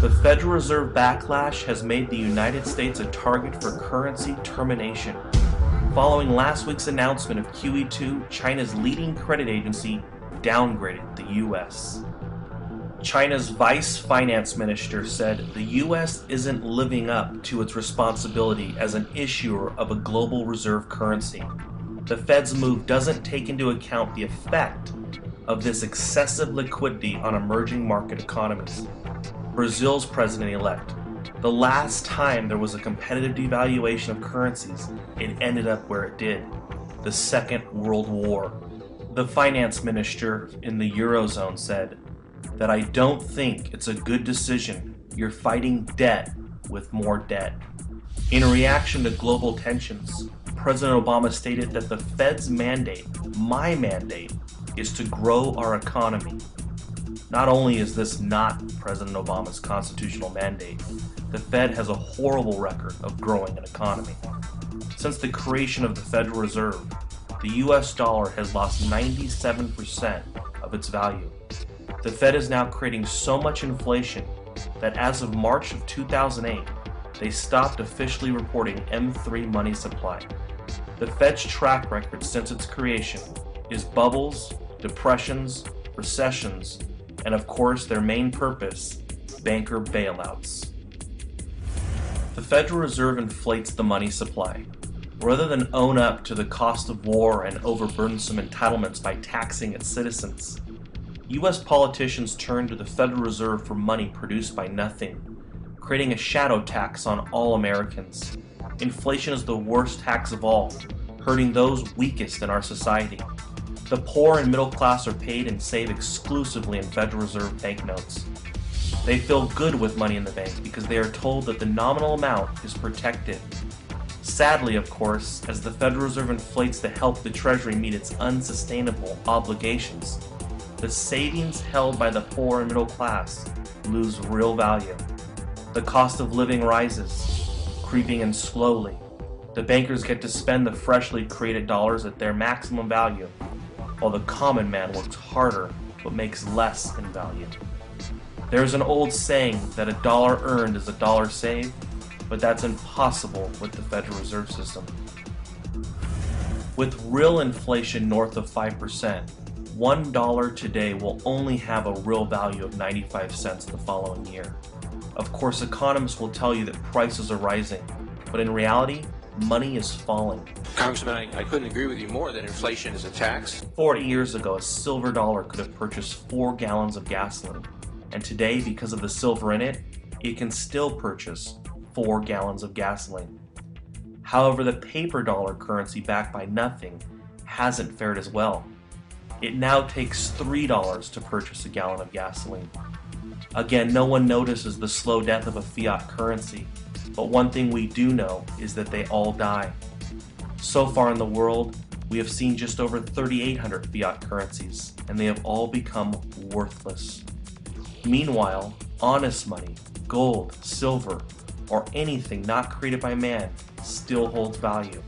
The Federal Reserve backlash has made the United States a target for currency termination. Following last week's announcement of QE2, China's leading credit agency downgraded the U.S. China's vice finance minister said the U.S. isn't living up to its responsibility as an issuer of a global reserve currency. The Fed's move doesn't take into account the effect of this excessive liquidity on emerging market economies. Brazil's president-elect. The last time there was a competitive devaluation of currencies, it ended up where it did, the Second World War. The finance minister in the Eurozone said that I don't think it's a good decision. You're fighting debt with more debt. In reaction to global tensions, President Obama stated that the Fed's mandate, my mandate, is to grow our economy. Not only is this not President Obama's constitutional mandate, the Fed has a horrible record of growing an economy. Since the creation of the Federal Reserve, the US dollar has lost 97% of its value. The Fed is now creating so much inflation that as of March of 2008, they stopped officially reporting M3 money supply. The Fed's track record since its creation is bubbles, depressions, recessions, and of course their main purpose, banker bailouts. The Federal Reserve inflates the money supply. Rather than own up to the cost of war and overburdensome entitlements by taxing its citizens, U.S. politicians turn to the Federal Reserve for money produced by nothing, creating a shadow tax on all Americans. Inflation is the worst tax of all, hurting those weakest in our society. The poor and middle class are paid and save exclusively in Federal Reserve banknotes. They feel good with money in the bank because they are told that the nominal amount is protected. Sadly, of course, as the Federal Reserve inflates to help the Treasury meet its unsustainable obligations, the savings held by the poor and middle class lose real value. The cost of living rises, creeping in slowly. The bankers get to spend the freshly created dollars at their maximum value, while the common man works harder but makes less in value. There's an old saying that a dollar earned is a dollar saved, but that's impossible with the Federal Reserve System. With real inflation north of 5%, $1 today will only have a real value of 95 cents the following year. Of course, economists will tell you that prices are rising, but in reality, money is falling. Congressman, I couldn't agree with you more that inflation is a tax. 40 years ago, a silver dollar could have purchased 4 gallons of gasoline, and today, because of the silver in it, it can still purchase 4 gallons of gasoline. However, the paper dollar currency backed by nothing hasn't fared as well. It now takes $3 to purchase a gallon of gasoline. Again, no one notices the slow death of a fiat currency, but one thing we do know is that they all die. So far in the world, we have seen just over 3,800 fiat currencies, and they have all become worthless. Meanwhile, honest money, gold, silver, or anything not created by man still holds value,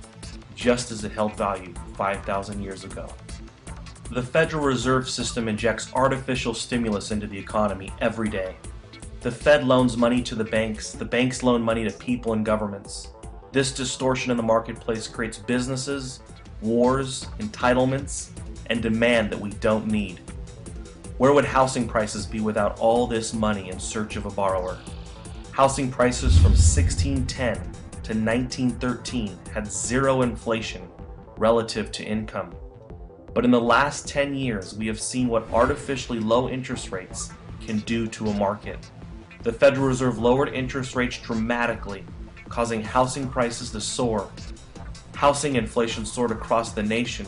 just as it held value 5,000 years ago. The Federal Reserve System injects artificial stimulus into the economy every day. The Fed loans money to the banks loan money to people and governments. This distortion in the marketplace creates businesses, wars, entitlements, and demand that we don't need. Where would housing prices be without all this money in search of a borrower? Housing prices from 1610 to 1913 had zero inflation relative to income. But in the last 10 years, we have seen what artificially low interest rates can do to a market. The Federal Reserve lowered interest rates dramatically, causing housing prices to soar. Housing inflation soared across the nation.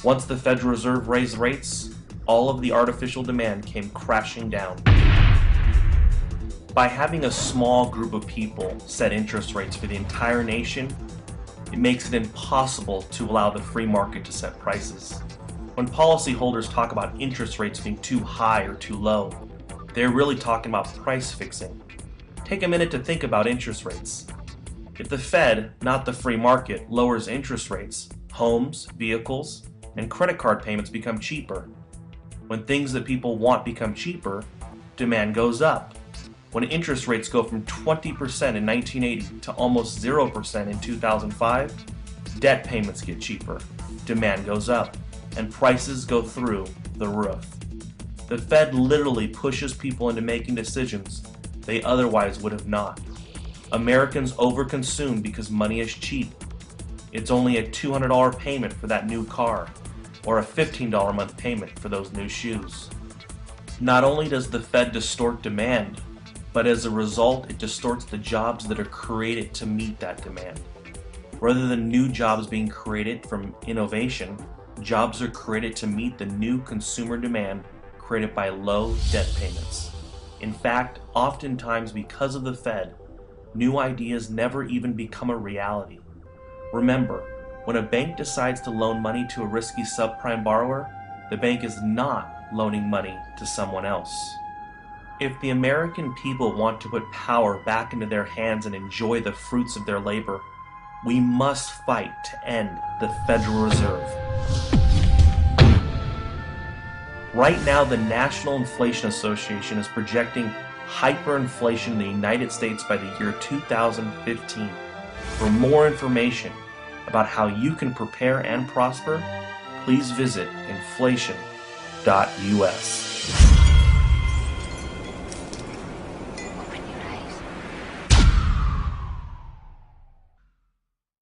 Once the Federal Reserve raised rates, all of the artificial demand came crashing down. By having a small group of people set interest rates for the entire nation, it makes it impossible to allow the free market to set prices. When policyholders talk about interest rates being too high or too low, they're really talking about price fixing. Take a minute to think about interest rates. If the Fed, not the free market, lowers interest rates, homes, vehicles, and credit card payments become cheaper. When things that people want become cheaper, demand goes up. When interest rates go from 20% in 1980 to almost 0% in 2005, debt payments get cheaper, demand goes up, and prices go through the roof. The Fed literally pushes people into making decisions they otherwise would have not. Americans overconsume because money is cheap. It's only a $200 payment for that new car, or a $15 a month payment for those new shoes. Not only does the Fed distort demand, but as a result, it distorts the jobs that are created to meet that demand. Rather than new jobs being created from innovation, jobs are created to meet the new consumer demand created by low debt payments. In fact, oftentimes because of the Fed, new ideas never even become a reality. Remember, when a bank decides to loan money to a risky subprime borrower, the bank is not loaning money to someone else. If the American people want to put power back into their hands and enjoy the fruits of their labor, we must fight to end the Federal Reserve. Right now, the National Inflation Association is projecting hyperinflation in the United States by the year 2015. For more information about how you can prepare and prosper, please visit inflation.us.